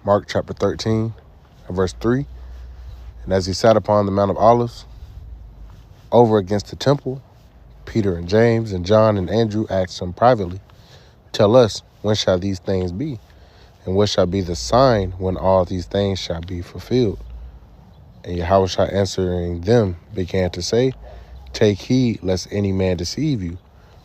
Mark chapter 13, verse 3. And as he sat upon the Mount of Olives, over against the temple, Peter and James and John and Andrew asked him privately, "Tell us, when shall these things be? And what shall be the sign when all these things shall be fulfilled?" And Yahushua answering them began to say, "Take heed lest any man deceive you.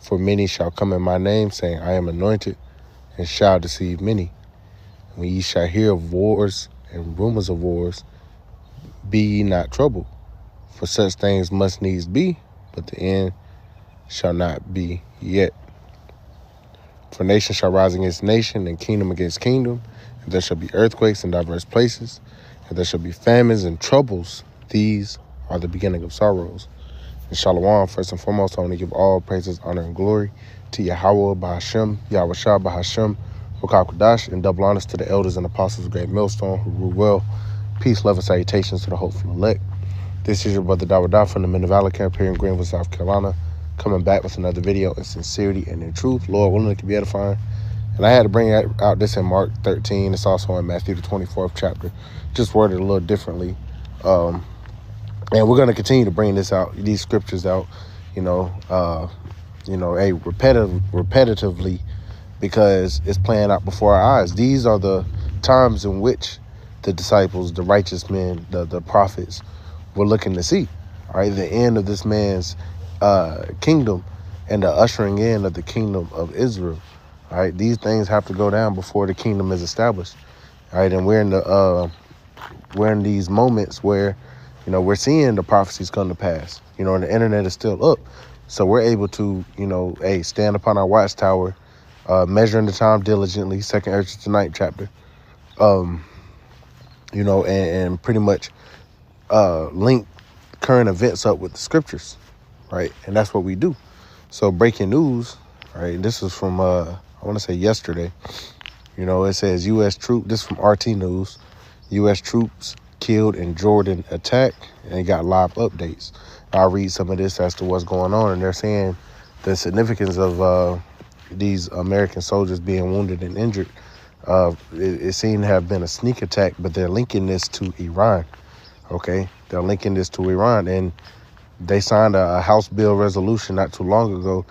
For many shall come in my name, saying, I am anointed, and shall deceive many. When ye shall hear of wars and rumors of wars, be ye not troubled. For such things must needs be, but the end shall not be yet. For nation shall rise against nation, and kingdom against kingdom, and there shall be earthquakes in diverse places, and there shall be famines and troubles. These are the beginning of sorrows." And Shalom, first and foremost, I want to give all praises, honor, and glory to Yahweh Bahashem, Yahushua Bahashem, Rukah and double honors to the elders and apostles of Great Millstone who rule well. Peace, love, and salutations to the hopeful elect. This is your brother Dawadah from the Men of Valor camp here in Greenville, South Carolina, coming back with another video in sincerity and in truth. Lord willing, it can be edifying. And I had to bring out this in Mark 13. It's also in Matthew, the 24th chapter, just worded a little differently. And we're going to continue to bring these scriptures out, repetitively, because it's playing out before our eyes. These are the times in which the disciples, the righteous men, the prophets were looking to see, all right, the end of this man's kingdom and the ushering in of the kingdom of Israel. All right, these things have to go down before the kingdom is established. All right, and we're in these moments where, we're seeing the prophecies come to pass, and the internet is still up. So we're able to, stand upon our watchtower, measuring the time diligently, 2 Ezra the 9th chapter, and pretty much link current events up with the scriptures, right? And that's what we do. So breaking news, right? This is from, I want to say yesterday, it says U.S. troop, this is from RT News, U.S. troops killed in Jordan attack, and it got live updates. I'll read some of this as to what's going on, and they're saying the significance of these American soldiers being wounded and injured. It seemed to have been a sneak attack, but they're linking this to Iran. Okay, they're linking this to Iran, and they signed a House bill resolution not too long ago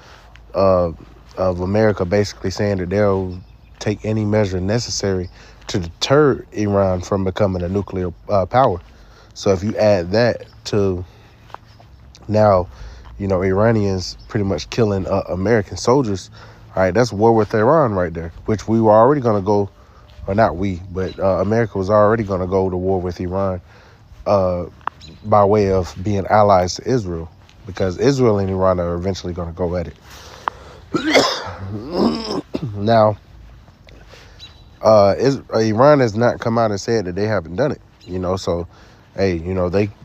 of America basically saying that they'll take any measure necessary to deter Iran from becoming a nuclear power. So if you add that to now, Iranians pretty much killing American soldiers, all right, that's war with Iran right there, which we were already going to go, or not we, but America was already going to go to war with Iran by way of being allies to Israel, because Israel and Iran are eventually going to go at it. Now, Iran has not come out and said that they haven't done it, so, hey,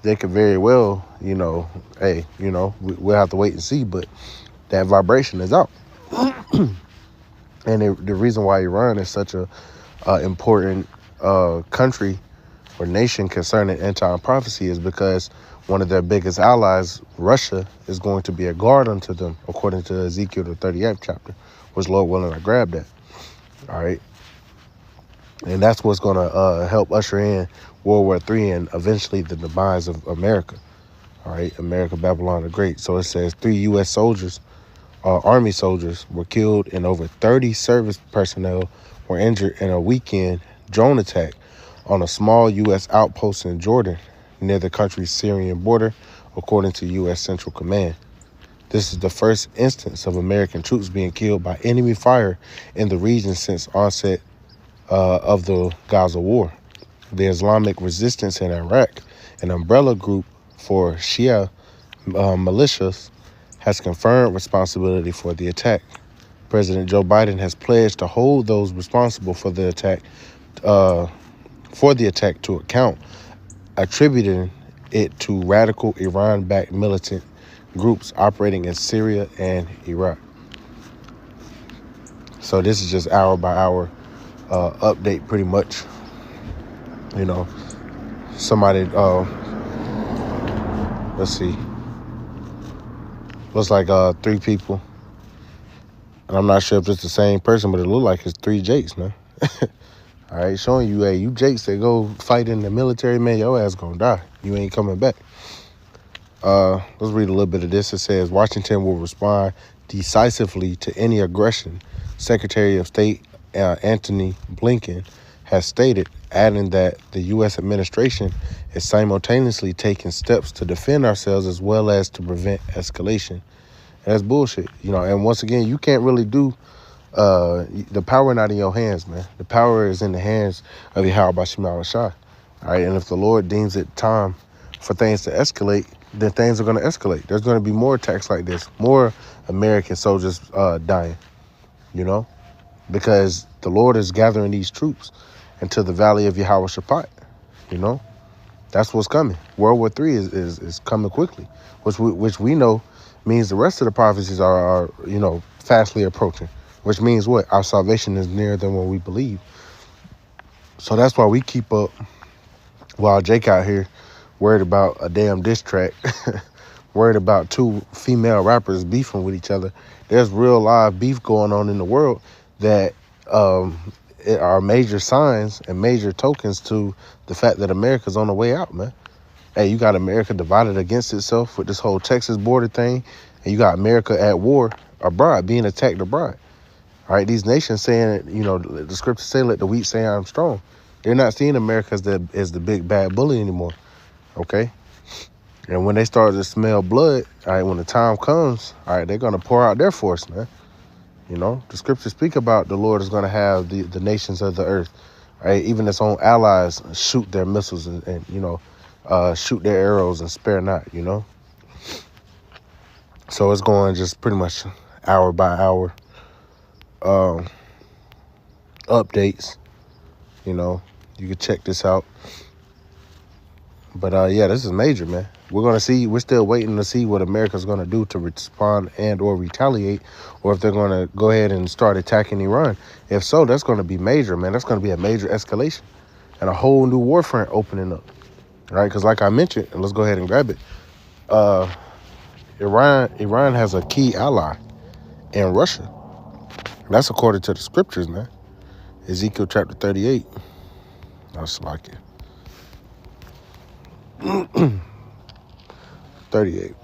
they could very well, we'll have to wait and see, but that vibration is out. And the reason why Iran is such a important country or nation concerning end-time prophecy is because one of their biggest allies, Russia, is going to be a guard unto them, according to Ezekiel, the 38th chapter, which Lord willing, I grabbed that. All right. And that's what's going to help usher in World War III and eventually the demise of America. All right. America, Babylon the Great. So it says 3 U.S. soldiers, Army soldiers, were killed and over 30 service personnel were injured in a weekend drone attack on a small U.S. outpost in Jordan near the country's Syrian border, according to U.S. Central Command. This is the first instance of American troops being killed by enemy fire in the region since onset of the Gaza War. The Islamic Resistance in Iraq, an umbrella group for Shia militias, has confirmed responsibility for the attack. President Joe Biden has pledged to hold those responsible for the attack to account, attributing it to radical Iran-backed militant groups operating in Syria and Iraq. So this is just hour by hour update, pretty much. Somebody, let's see, looks like 3 people, and I'm not sure if it's the same person, but it looked like it's 3 Jakes, man. All right, showing you, hey, you Jakes that go fight in the military, man, your ass gonna die. You ain't coming back. Let's read a little bit of this. It says, Washington will respond decisively to any aggression. Secretary of State Antony Blinken has stated, adding that the U.S. administration is simultaneously taking steps to defend ourselves as well as to prevent escalation. And that's bullshit. And once again, you can't really do the power not in your hands, man. The power is in the hands of Yahweh Bashim Shah. All right, and if the Lord deems it time for things to escalate, then things are going to escalate. There's going to be more attacks like this, more American soldiers dying, because the Lord is gathering these troops into the valley of Yahweh Shaphat. That's what's coming. World War III is coming quickly, which we know means the rest of the prophecies are fastly approaching. Which means what? Our salvation is nearer than what we believe. So that's why we keep up while Jake out here worried about a damn diss track, worried about two female rappers beefing with each other. There's real live beef going on in the world that are major signs and major tokens to the fact that America's on the way out, man. Hey, you got America divided against itself with this whole Texas border thing, and you got America at war abroad, being attacked abroad. All right, these nations saying, the scriptures say, let the weak say I'm strong. They're not seeing America as the big bad bully anymore, okay? And when they start to smell blood, all right, when the time comes, all right, they're going to pour out their force, man. The scriptures speak about the Lord is going to have the nations of the earth, all right, even its own allies shoot their missiles and shoot their arrows and spare not, So it's going just pretty much hour by hour. Updates, you can check this out. But yeah, this is major, man. We're still waiting to see what America's going to do to respond and or retaliate, or if they're going to go ahead and start attacking Iran. If so, that's going to be major, man. That's going to be a major escalation and a whole new war front opening up. All right, because like I mentioned, and let's go ahead and grab it, Iran has a key ally in Russia. That's according to the scriptures, man. Ezekiel chapter 38. That's like it. 38.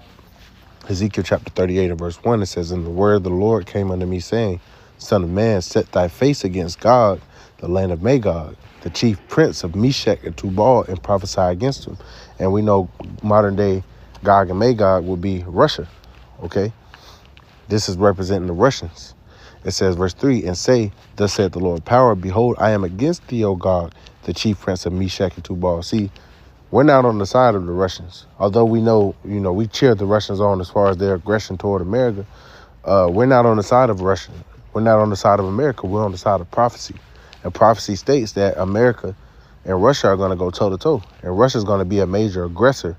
Ezekiel chapter 38 and verse 1, it says, And the word of the Lord came unto me, saying, Son of man, set thy face against Gog, the land of Magog, the chief prince of Meshech and Tubal, and prophesy against him. And we know modern day Gog and Magog will be Russia, okay? This is representing the Russians. It says, verse 3, And say, Thus saith the Lord power, behold, I am against thee, O Gog, the chief prince of Meshech and Tubal. See, we're not on the side of the Russians. Although we know, we cheer the Russians on as far as their aggression toward America. We're not on the side of Russia. We're not on the side of America. We're on the side of prophecy. And prophecy states that America and Russia are going to go toe-to-toe. And Russia's going to be a major aggressor,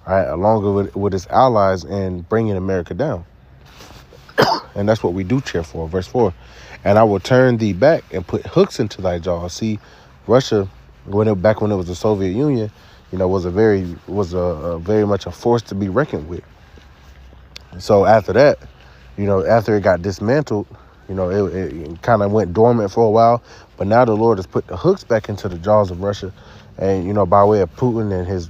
right, along with its allies in bringing America down. And that's what we do cheer for. Verse 4, And I will turn thee back and put hooks into thy jaws. See, Russia, back when it was the Soviet Union, was a very much a force to be reckoned with. So after that, after it got dismantled, it kind of went dormant for a while. But now the Lord has put the hooks back into the jaws of Russia. And, by way of Putin and his,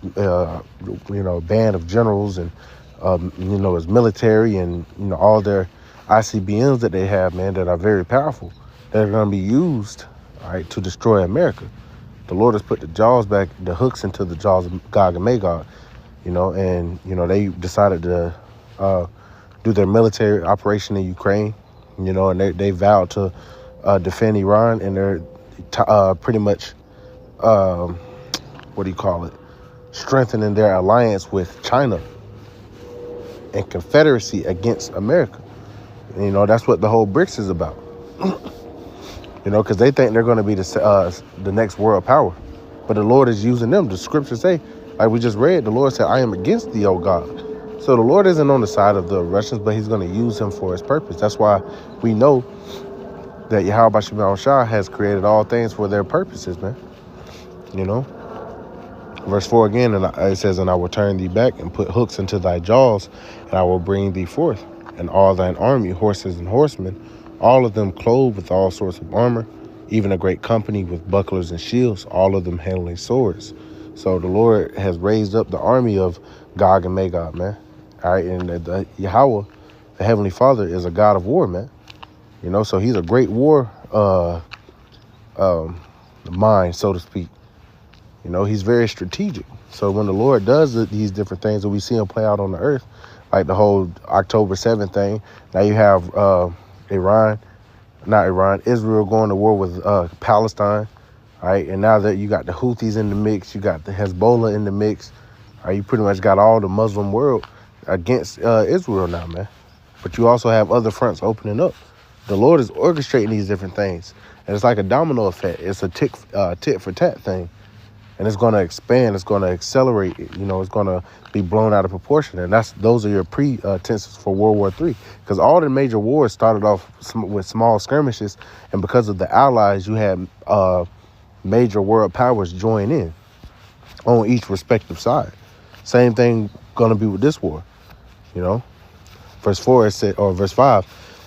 band of generals and, his military and, all their ICBMs that they have, man, that are very powerful, that are going to be used, all right, to destroy America. The Lord has put the hooks into the jaws of Gog and Magog, and, they decided to do their military operation in Ukraine, and they vowed to defend Iran, and they're pretty much, strengthening their alliance with China and confederacy against America. That's what the whole BRICS is about. Because they think they're going to be the next world power. But the Lord is using them. The scriptures say, like we just read, the Lord said, I am against thee, O God. So the Lord isn't on the side of the Russians, but he's going to use him for his purpose. That's why we know that Yahweh Bashim Shah has created all things for their purposes, man. Verse 4 again, and it says, And I will turn thee back and put hooks into thy jaws, and I will bring thee forth, and all thine army, horses and horsemen, all of them clothed with all sorts of armor, even a great company with bucklers and shields, all of them handling swords. So the Lord has raised up the army of Gog and Magog, man. All right, and the Yahweh, the Heavenly Father, is a God of war, man. You know, so he's a great war mind, so to speak. You know, he's very strategic. So when the Lord does these different things that we see him play out on the earth, like the whole October 7th thing, now you have Israel going to war with Palestine, all right? And now that you got the Houthis in the mix, you got the Hezbollah in the mix, all right? You pretty much got all the Muslim world against Israel now, man. But you also have other fronts opening up. The Lord is orchestrating these different things. And it's like a domino effect. It's a tit for tat thing. And it's going to expand. It's going to accelerate. You know, it's going to be blown out of proportion. And those are your tenses for World War III. Because all the major wars started off with small skirmishes. And because of the Allies, you had major world powers join in on each respective side. Same thing going to be with this war. You know, verse 5,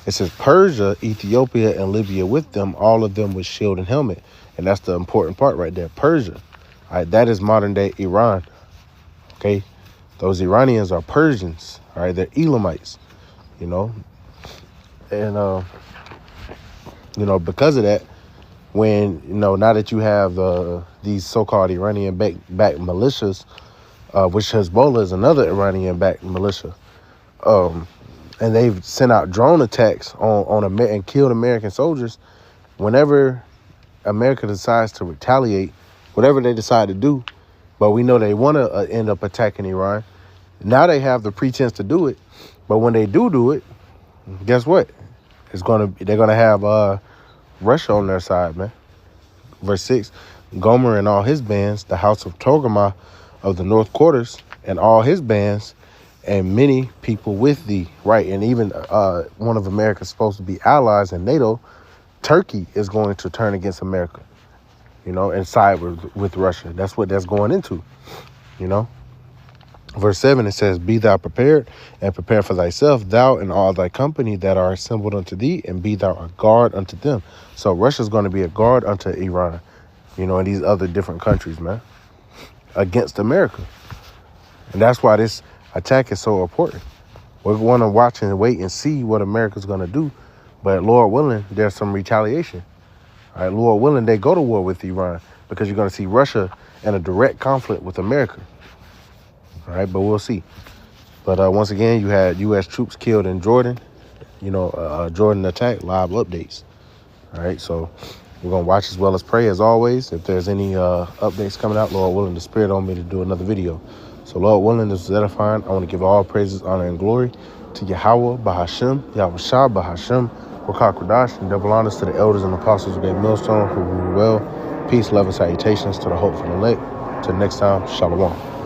it says, Persia, Ethiopia, and Libya with them, all of them with shield and helmet. And that's the important part right there. Persia. All right, that is modern day Iran. Okay, those Iranians are Persians. All right, they're Elamites. You know, and because of that, when now that you have these so-called Iranian-backed militias, which Hezbollah is another Iranian-backed militia, and they've sent out drone attacks on and killed American soldiers. Whenever America decides to retaliate, whatever they decide to do, but we know they want to end up attacking Iran. Now they have the pretense to do it, but when they do it, guess what? They're gonna have Russia on their side, man. Verse 6, Gomer and all his bands, the house of Togarmah of the north quarters, and all his bands, and many people with thee. Right, and even one of America's supposed to be allies in NATO, Turkey, is going to turn against America. And side with Russia. That's what that's going into, Verse 7, it says, Be thou prepared, and prepare for thyself, thou and all thy company that are assembled unto thee, and be thou a guard unto them. So Russia's going to be a guard unto Iran, and these other different countries, man, against America. And that's why this attack is so important. We're going to watch and wait and see what America's going to do. But Lord willing, there's some retaliation. All right, Lord willing, they go to war with Iran, because you're going to see Russia in a direct conflict with America. All right, but we'll see. But once again, you had U.S. troops killed in Jordan. Jordan attack, live updates. All right, so we're going to watch as well as pray as always. If there's any updates coming out, Lord willing, the Spirit on me to do another video. So Lord willing, this is edifying. I want to give all praises, honor, and glory to Yahweh, Bahashem, Yahweh Shah, Bahashem, Wakar Kodash, and double honors to the elders and apostles of Great Millstone who rule well. Peace, love, and salutations to the hopeful elect. Till next time, Shalom.